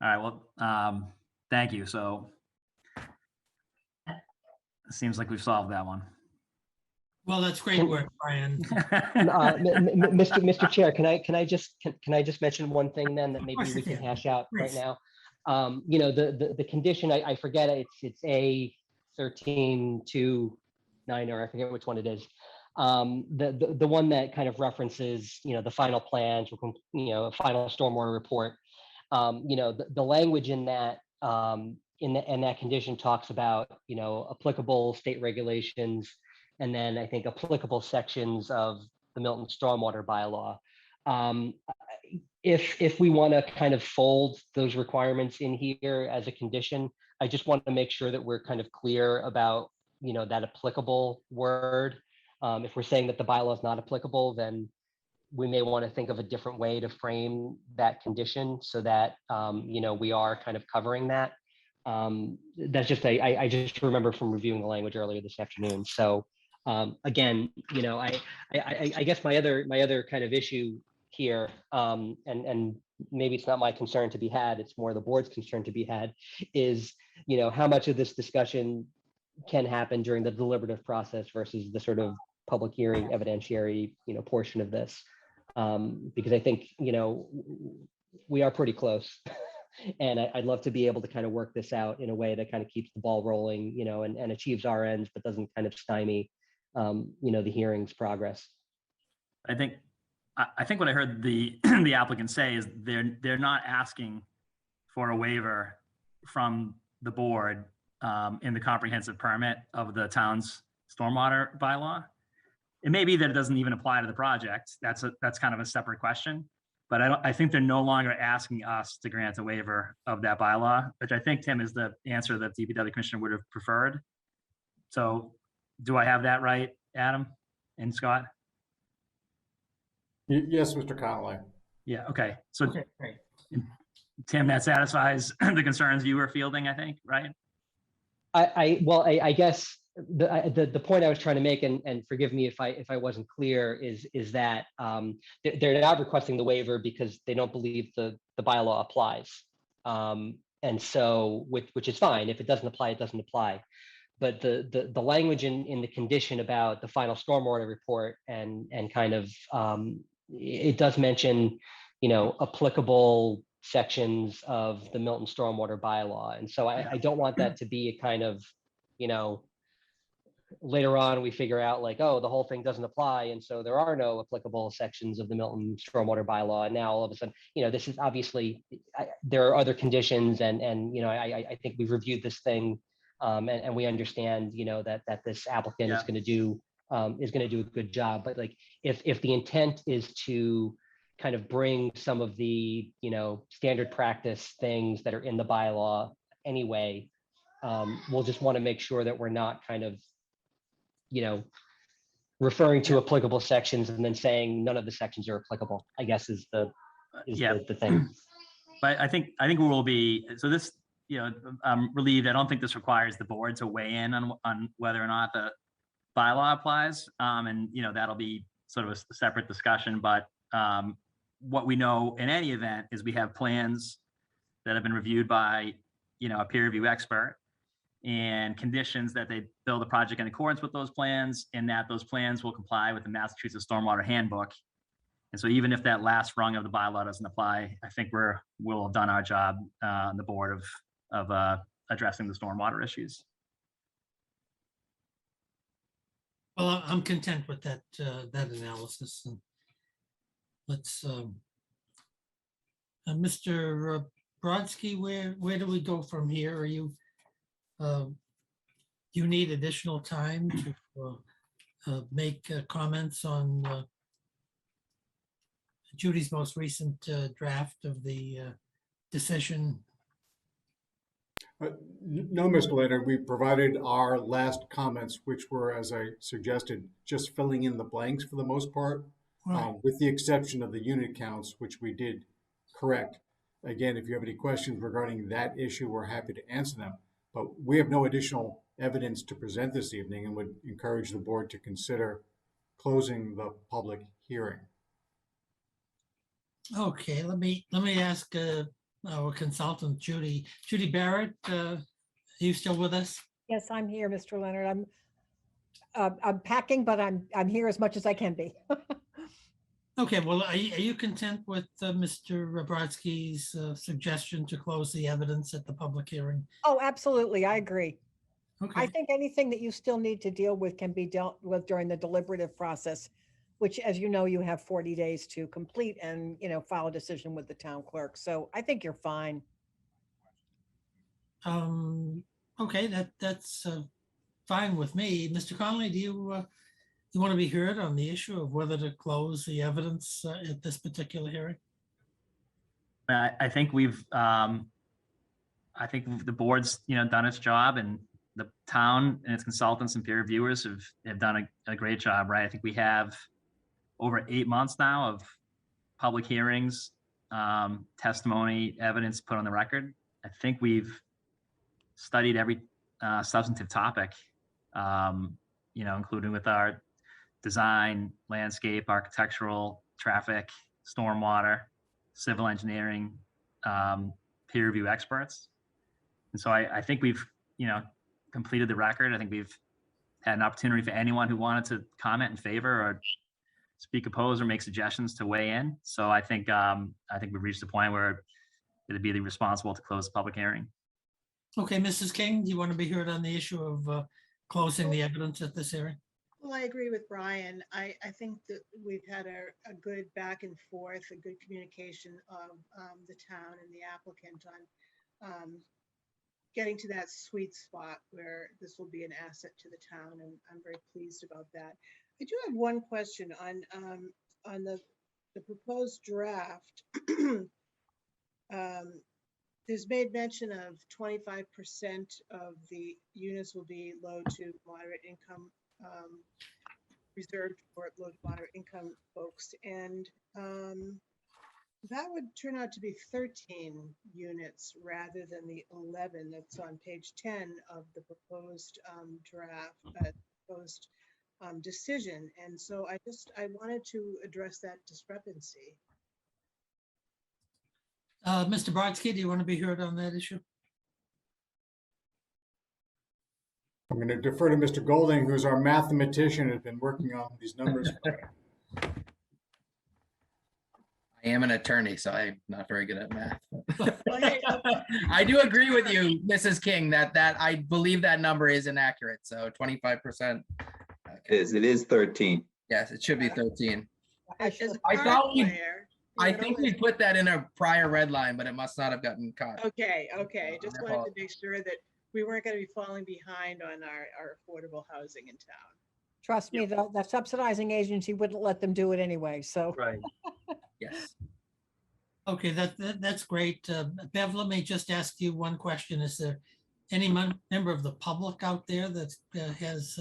right. Well, thank you. So it seems like we've solved that one. Well, that's great work, Brian. Mr. Chair, can I just mention one thing then that maybe we can hash out right now? The condition, I forget, it's A1329, or I forget which one it is. The one that kind of references, the final plans, final stormwater report. The language in that in that condition talks about, applicable state regulations, and then I think applicable sections of the Milton stormwater bylaw. If we want to kind of fold those requirements in here as a condition, I just want to make sure that we're kind of clear about, that applicable word. If we're saying that the bylaw is not applicable, then we may want to think of a different way to frame that condition so that, we are kind of covering that. That's just, I just remember from reviewing the language earlier this afternoon. So again, I guess my other kind of issue here, and maybe it's not my concern to be had, it's more the board's concern to be had, is, how much of this discussion can happen during the deliberative process versus the sort of public hearing evidentiary, portion of this. Because I think, we are pretty close. And I'd love to be able to kind of work this out in a way that kind of keeps the ball rolling, and achieves our ends, but doesn't kind of stymie, the hearing's progress. I think what I heard the the applicant say is they're not asking for a waiver from the board in the comprehensive permit of the town's stormwater bylaw. It may be that it doesn't even apply to the project. That's kind of a separate question. But I think they're no longer asking us to grant a waiver of that bylaw, which I think, Tim, is the answer that the DPW commissioner would have preferred. So do I have that right, Adam and Scott? Yes, Mr. Connolly. Yeah, okay. So Okay, great. Tim, that satisfies the concerns you were fielding, I think, right? I guess the point I was trying to make, and forgive me if I wasn't clear, is that they're not requesting the waiver because they don't believe the bylaw applies. And so, which is fine. If it doesn't apply, it doesn't apply. But the language in the condition about the final stormwater report and kind of it does mention, applicable sections of the Milton stormwater bylaw. And so I don't want that to be a kind of, later on we figure out like, oh, the whole thing doesn't apply. And so there are no applicable sections of the Milton stormwater bylaw. And now all of a sudden, this is obviously, there are other conditions and I think we've reviewed this thing and we understand, that this applicant is going to do a good job. But like, if the intent is to kind of bring some of the, standard practice things that are in the bylaw anyway, we'll just want to make sure that we're not kind of, referring to applicable sections and then saying none of the sections are applicable, I guess is the thing. But I think we will be, so this, I'm relieved. I don't think this requires the board to weigh in on whether or not the bylaw applies. And, that'll be sort of a separate discussion, but what we know in any event is we have plans that have been reviewed by, a peer review expert and conditions that they build a project in accordance with those plans and that those plans will comply with the Massachusetts Stormwater Handbook. And so even if that last rung of the bylaw doesn't apply, I think we'll have done our job on the board of addressing the stormwater issues. Well, I'm content with that analysis. And let's, Mr. Brodsky, where do we go from here? Are you, you need additional time to make comments on Judy's most recent draft of the decision? No, Mr. Leonard, we provided our last comments, which were, as I suggested, just filling in the blanks for the most part, Right. with the exception of the unit counts, which we did correct. Again, if you have any questions regarding that issue, we're happy to answer them. But we have no additional evidence to present this evening and would encourage the board to consider closing the public hearing. Okay, let me ask our consultant, Judy Barrett, are you still with us? Yes, I'm here, Mr. Leonard. I'm packing, but I'm here as much as I can be. Okay, well, are you content with Mr. Brodsky's suggestion to close the evidence at the public hearing? Oh, absolutely. I agree. Okay. I think anything that you still need to deal with can be dealt with during the deliberative process, which, as you know, you have 40 days to complete and, file a decision with the town clerk. So I think you're fine. Okay, that's fine with me. Mr. Connolly, do you want to be heard on the issue of whether to close the evidence at this particular hearing? I think I think the board's, done its job, and the town and its consultants and peer reviewers have done a great job, right? I think we have over 8 months now of public hearings, testimony, evidence put on the record. I think we've studied every substantive topic, including with our design, landscape, architectural, traffic, stormwater, civil engineering, peer review experts. And so I think we've, completed the record. I think we've had an opportunity for anyone who wanted to comment in favor or speak opposed or make suggestions to weigh in. So I think we've reached the point where it'd be responsible to close the public hearing. Okay, Mrs. King, do you want to be heard on the issue of closing the evidence at this hearing? Well, I agree with Brian. I think that we've had a good back and forth, a good communication of the town and the applicant on getting to that sweet spot where this will be an asset to the town, and I'm very pleased about that. I do have one question on the proposed draft. There's made mention of 25% of the units will be low to moderate income, reserved for low to moderate income folks. And that would turn out to be 13 units rather than the 11 that's on page 10 of the proposed draft, proposed decision. And so I wanted to address that discrepancy. Mr. Brodsky, do you want to be heard on that issue? I'm going to defer to Mr. Golding, who's our mathematician, has been working on these numbers. I am an attorney, so I'm not very good at math. Well, hey, I do agree with you, Mrs. King, that I believe that number is inaccurate. So 25%. It is 13. Yes, it should be 13. as a I card thought player, I you know, think we put that in a prior red line, but it must not have gotten caught. Okay, just I wanted to apologize. make sure that we weren't going to be falling behind on our affordable housing in town. Trust me, the subsidizing agency wouldn't let them do it anyway, so. Right. Yes. Okay, that's great. Bev, let me just ask you one question. Is there any member of the public out there that has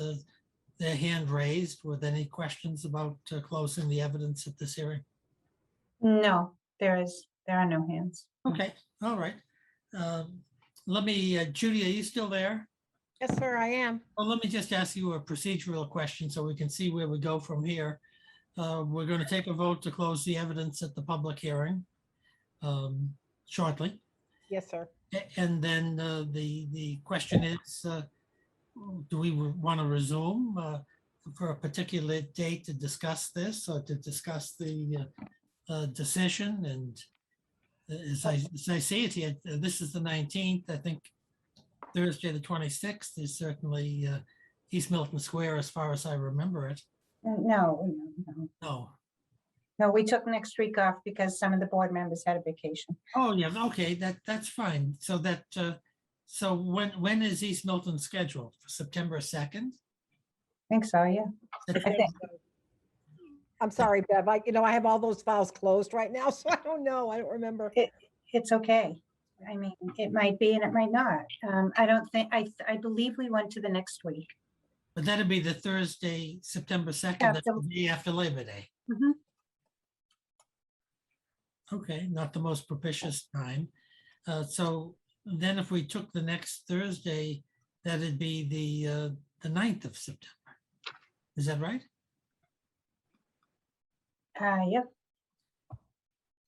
their hand raised with any questions about closing the evidence at this hearing? No, there are no hands. Okay, all right. Let me, Judy, are you still there? Yes, sir, I am. Well, let me just ask you a procedural question so we can see where we go from here. We're going to take a vote to close the evidence at the public hearing shortly. Yes, sir. And then the question is, do we want to resume for a particular date to discuss this or to discuss the decision? And as I see it here, this is the 19th. I think Thursday, the 26th is certainly East Milton Square as far as I remember it. No, No. we took next week off because some of the board members had a vacation. Oh, yeah, okay, that's fine. So so when is East Milton scheduled? For September 2nd? I think so, yeah. I think. I'm sorry, Bev. I have all those files closed right now, so I don't know. I don't remember. It's okay. I mean, it might be and it might not. I don't think, I believe we went to the next week. But that'd be the Thursday, September 2nd, that's the day after Labor Day. Mhm. Okay, not the most propitious time. So then if we took the next Thursday, that'd be the 9th of September. Is that right? Yep.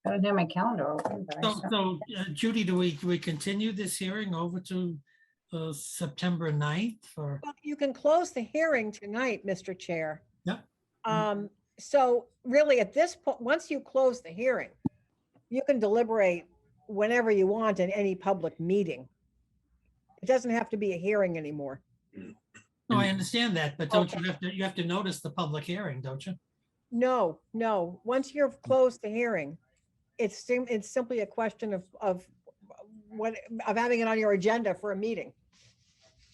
I don't have my calendar open, but I saw- Judy, do we continue this hearing over to September 9th or? Well, you can close the hearing tonight, Mr. Chair. Yep. So really at this point, once you close the hearing, you can deliberate whenever you want in any public meeting. It doesn't have to be a hearing anymore. No, I understand that, but don't you have to notice the public hearing, don't you? No. Once you've closed the hearing, it's simply a question of having it on your agenda for a meeting.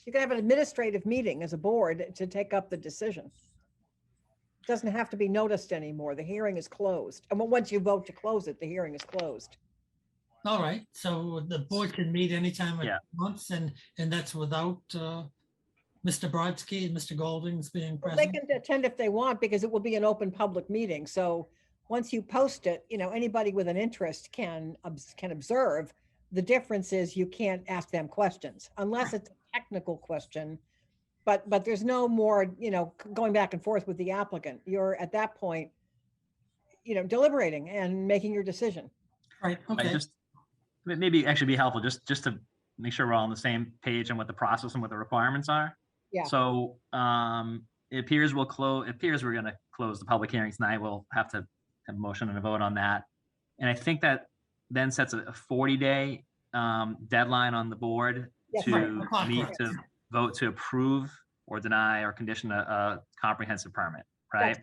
You can have an administrative meeting as a board to take up the decision. It doesn't have to be noticed anymore. The hearing is closed. And once you vote to close it, the hearing is closed. All right, so the board can meet anytime it Yeah. wants, and that's without Mr. Brodsky and Mr. Golding's being Well, they present? can attend if they want because it will be an open public meeting. So once you post it, anybody with an interest can observe. The difference is you can't ask them questions unless it's a technical question. But there's no more, going back and forth with the applicant. You're at that point, deliberating and making your decision. Right, I okay. just, maybe actually be helpful just to make sure we're all on the same page on what the process and what the requirements are. Yeah. So it appears we're gonna close the public hearing tonight. We'll have to have a motion and a vote on that. And I think that then sets a 40-day deadline on the board Yes, to right. meet to vote to approve or deny or condition a comprehensive permit, right?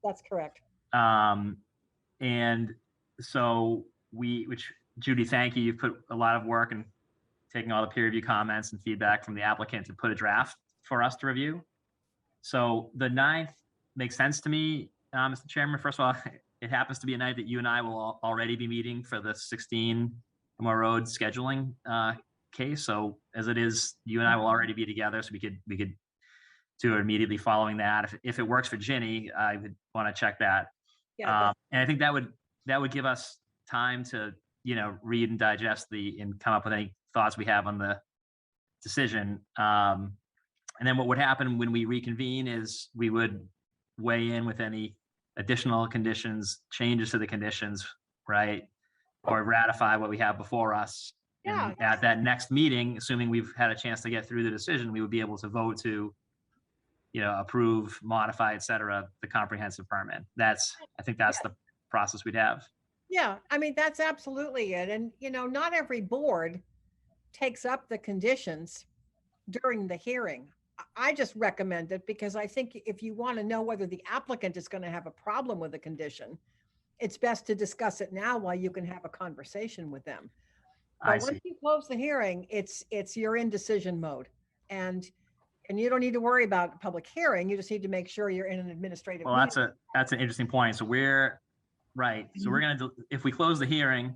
That's correct. And so which Judy, thank you. You've put a lot of work and taking all the peer review comments and feedback from the applicant to put a draft for us to review. So the 9th makes sense to me, Mr. Chairman. First of all, it happens to be a night that you and I will already be meeting for the 16 Moore Road scheduling case. So as it is, you and I will already be together, so we could do it immediately following that. If it works for Ginny, I would want to check that. Yeah, And I think that would give us time to read and digest and come up with any thoughts we have on the decision. And then what would happen when we reconvene is we would weigh in with any additional conditions, changes to the conditions, right? Or ratify what we have before us. Yeah. And at that next meeting, assuming we've had a chance to get through the decision, we would be able to vote to, approve, modify, et cetera, the comprehensive permit. I think that's the process we'd have. Yeah, I mean, that's absolutely it. And, not every board takes up the conditions during the hearing. I just recommend it because I think if you want to know whether the applicant is going to have a problem with a condition, it's best to discuss it now while you can have a conversation with them. But once you close the hearing, you're in decision mode. And you don't need to worry about a public hearing. You just need to make sure you're in an administrative. Well, that's an interesting point. So we're right. So we're going to, if we close the hearing,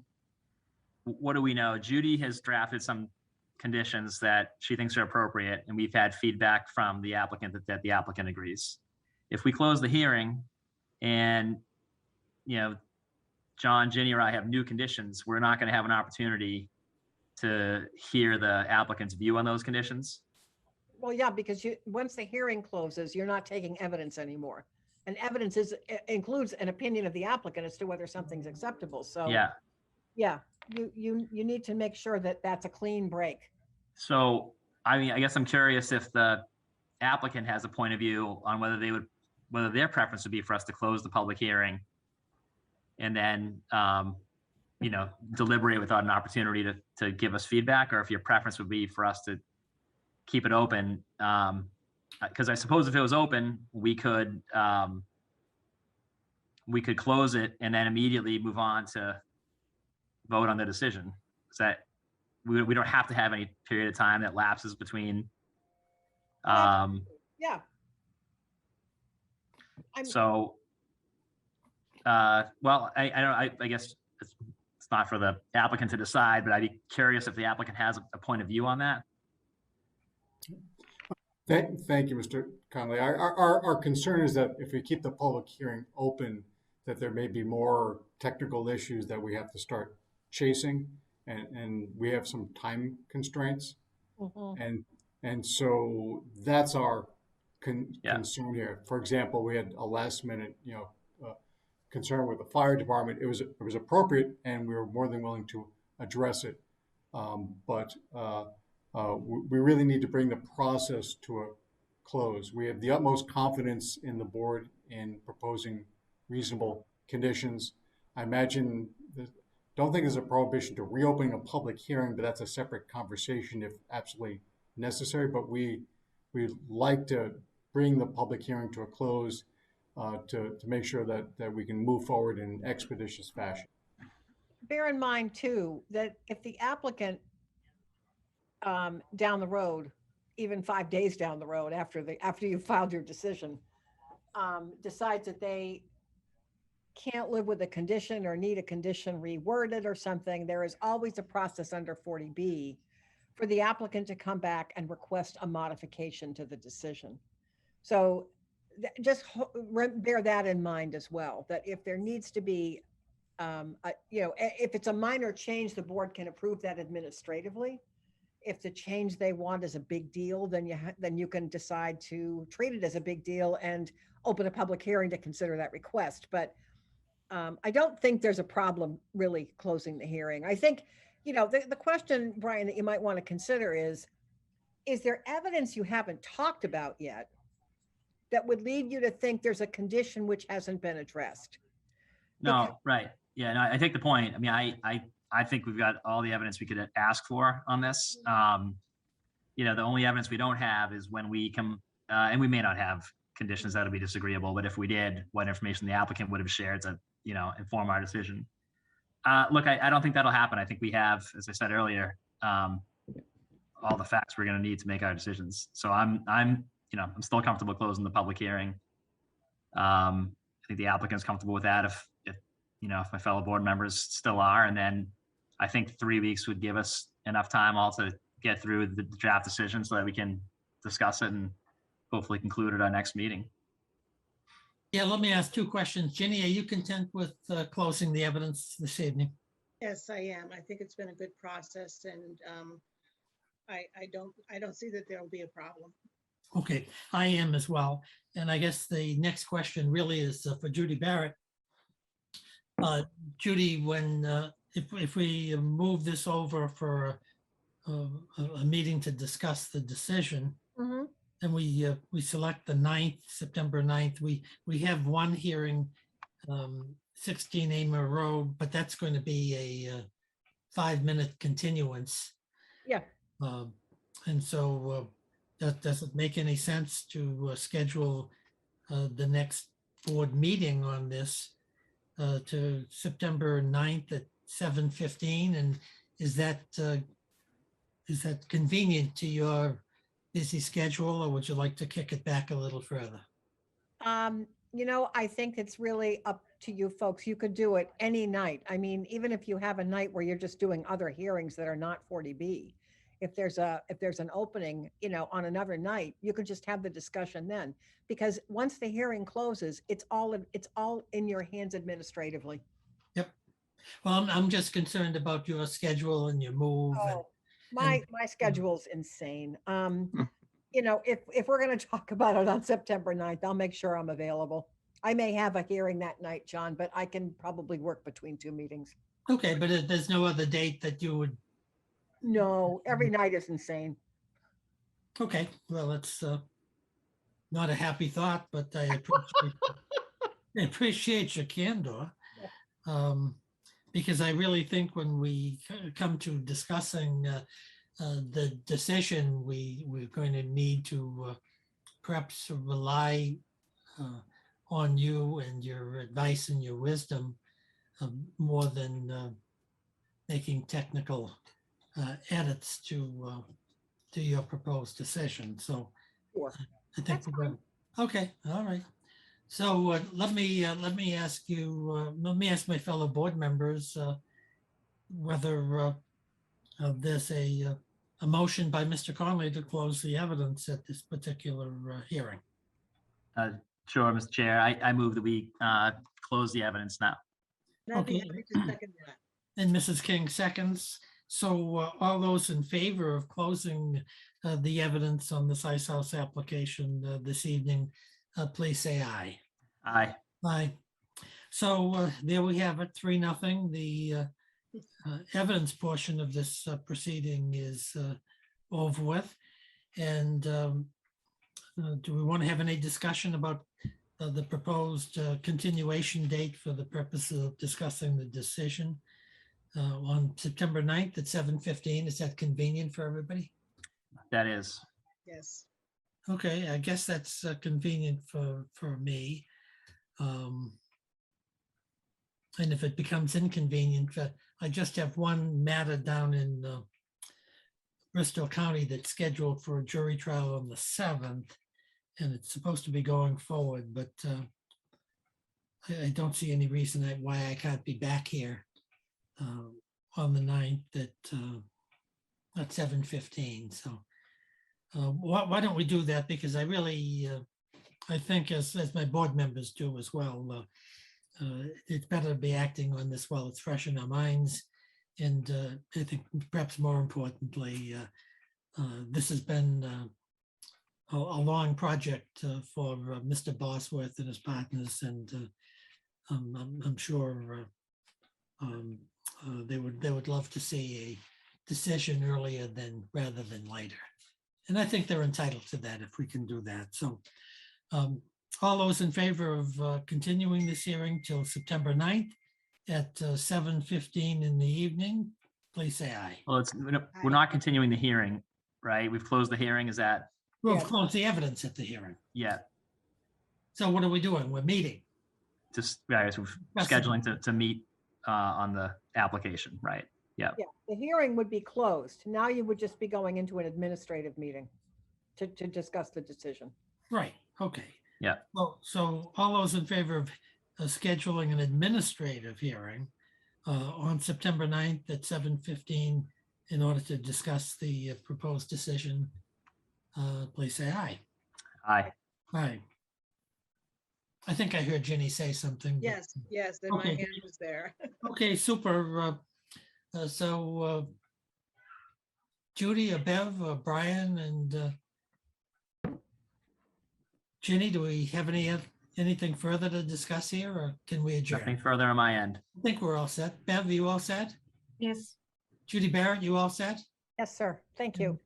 what do we know? Judy has drafted some conditions that she thinks are appropriate, and we've had feedback from the applicant that the applicant agrees. If we close the hearing and, John, Ginny, or I have new conditions, we're not going to have an opportunity to hear the applicant's view on those conditions. Well, yeah, because once the hearing closes, you're not taking evidence anymore. And evidence includes an opinion of the applicant as to whether something's acceptable. So yeah, you need to make sure that that's a clean break. So, I guess I'm curious if the applicant has a point of view on whether their preference would be for us to close the public hearing and then, deliberate without an opportunity to give us feedback, or if your preference would be for us to keep it open. Because I suppose if it was open, we could close it and then immediately move on to vote on the decision. So that we don't have to have any period of time that lapses between. Yeah. So, well, I guess it's not for the applicant to decide, but I'd be curious if the applicant has a point of view on that. Thank you, Mr. Conley. Our concern is that if we keep the public hearing open, that there may be more technical issues that we have to start chasing, and we have some time constraints. And so that's our concern here. For example, we had a last minute, concern with the fire department. It was appropriate, and we were more than willing to address it. But we really need to bring the process to a close. We have the utmost confidence in the board in proposing reasonable conditions. I imagine, don't think there's a prohibition to reopening a public hearing, but that's a separate conversation if absolutely necessary. But we like to bring the public hearing to a close to make sure that we can move forward in an expeditious fashion. Bear in mind too, that if the applicant down the road, even 5 days down the road after you filed your decision, decides that they can't live with a condition or need a condition reworded or something, there is always a process under 40B for the applicant to come back and request a modification to the decision. So just bear that in mind as well, that if there needs to be, if it's a minor change, the board can approve that administratively. If the change they want is a big deal, then you can decide to treat it as a big deal and open a public hearing to consider that request. But I don't think there's a problem really closing the hearing. I think, the question, Brian, that you might want to consider is there evidence you haven't talked about yet that would lead you to think there's a condition which hasn't been addressed. No, right. Yeah, no, I take the point. I mean, I think we've got all the evidence we could ask for on this. You know, the only evidence we don't have is when we come, and we may not have conditions that would be disagreeable, but if we did, what information the applicant would have shared to, you know, inform our decision. Look, I don't think that'll happen. I think we have, as I said earlier, all the facts we're going to need to make our decisions. So I'm still comfortable closing the public hearing. I think the applicant's comfortable with that. If my fellow board members still are, and then I think 3 weeks would give us enough time all to get through the draft decision so that we can discuss it and hopefully conclude at our next meeting. Yeah, let me ask two questions. Ginny, are you content with closing the evidence this evening? Yes, I am. I think it's been a good process, and I don't see that there will be a problem. Okay, I am as well. And I guess the next question really is for Judy Barrett. Judy, when if we move this over for a meeting to discuss the decision, and we select the 9th, September 9th, we have one hearing, 16 Amer Road, but that's going to be a 5-minute continuance. Yeah. And so does it make any sense to schedule the next board meeting on this to September 9th at 7:15? And is that convenient to your busy schedule, or would you like to kick it back a little further? You know, I think it's really up to you folks. You could do it any night. I mean, even if you have a night where you're just doing other hearings that are not 40B, if there's an opening, you know, on another night, you could just have the discussion then. Because once the hearing closes, it's all in your hands administratively. Yep. Well, I'm just concerned about your schedule and your move. Oh, my schedule's insane. You know, if we're going to talk about it on September 9th, I'll make sure I'm available. I may have a hearing that night, John, but I can probably work between 2 meetings. Okay, but there's no other date that you would. No, every night is insane. Okay, well, it's not a happy thought, but I appreciate your candor. Because I really think when we come to discussing the decision, we're going to need to perhaps rely on you and your advice and your wisdom more than making technical edits to your proposed decision. So sure. I think we're going. Okay, all right. So let me ask my fellow board members whether there's a motion by Mr. Conley to close the evidence at this particular hearing. Sure, Mr. Chair. I move that we close the evidence now. And I'd be Okay. happy to second that. And Mrs. King seconds. So all those in favor of closing the evidence on this ice house application this evening, please say aye. Aye. Aye. So there we have it, 3-0. The evidence portion of this proceeding is over with. And do we want to have any discussion about the proposed continuation date for the purpose of discussing the decision on September 9th at 7:15? Is that convenient for everybody? That is. Yes. Okay, I guess that's convenient for me. And if it becomes inconvenient, I just have one matter down in Bristol County that's scheduled for a jury trial on the 7th, and it's supposed to be going forward, but I don't see any reason why I can't be back here on the 9th at 7:15. So why don't we do that? Because I really, I think as my board members do as well, it's better to be acting on this while it's fresh in our minds. And I think perhaps more importantly, this has been a long project for Mr. Bosworth and his partners, and I'm sure they would love to see a decision earlier rather than later. And I think they're entitled to that if we can do that. So All those in favor of continuing this hearing till September 9th at 7:15 in the evening, please say aye. Well, we're not continuing the hearing, right? We've closed the hearing. Is that, We'll Yeah. close the evidence at the hearing. yeah, So what are we doing? We're meeting. just, yeah, I guess we're scheduling to meet on the application, right? Yeah. Yeah, the hearing would be closed. Now you would just be going into an administrative meeting to discuss the decision. Right, okay. Yeah. Well, so all those in favor of scheduling an administrative hearing on September 9th at 7:15 in order to discuss the proposed decision, please say aye. Aye. Aye. I think I heard Ginny say something. but- Yes, yes, then my Okay. hand was there. Okay, super. So Judy, Bev, Brian, and Ginny, do we have anything further to discuss here, or can we adjourn? Nothing further on my end. I think we're all set. Bev, you all set? Yes. Judy Barrett, you all set? Yes, sir. Thank you.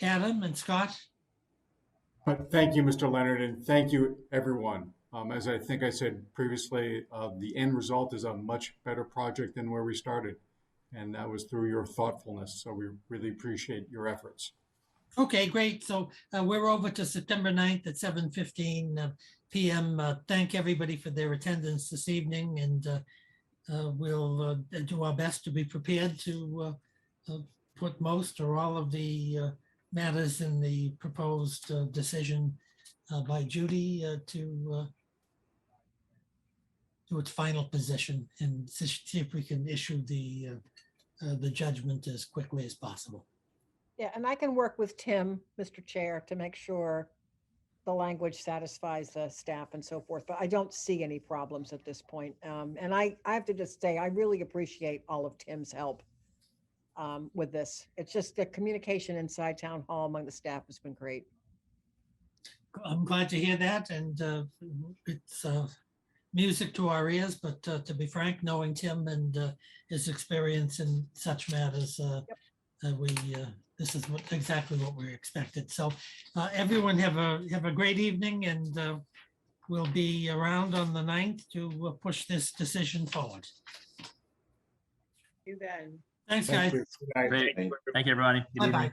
Adam and Scott? But thank you, Mr. Leonard, and thank you, everyone. As I think I said previously, the end result is a much better project than where we started. And that was through your thoughtfulness. So we really appreciate your efforts. Okay, great. So we're over to September 9th at 7:15 PM. Thank everybody for their attendance this evening, and we'll do our best to be prepared to put most or all of the matters in the proposed decision by Judy to its final position and see if we can issue the judgment as quickly as possible. Yeah, and I can work with Tim, Mr. Chair, to make sure the language satisfies the staff and so forth, but I don't see any problems at this point. And I have to just say, I really appreciate all of Tim's help with this. It's just the communication inside Town Hall among the staff has been great. I'm glad to hear that, and it's music to our ears, but to be frank, knowing Tim and his experience in such matters, this is exactly what we expected. So everyone have a great evening, and we'll be around on the 9th to push this decision forward. You then. Thanks, Thank guys. you. Good night. Great. Thank you, everybody. Good evening. Bye-bye.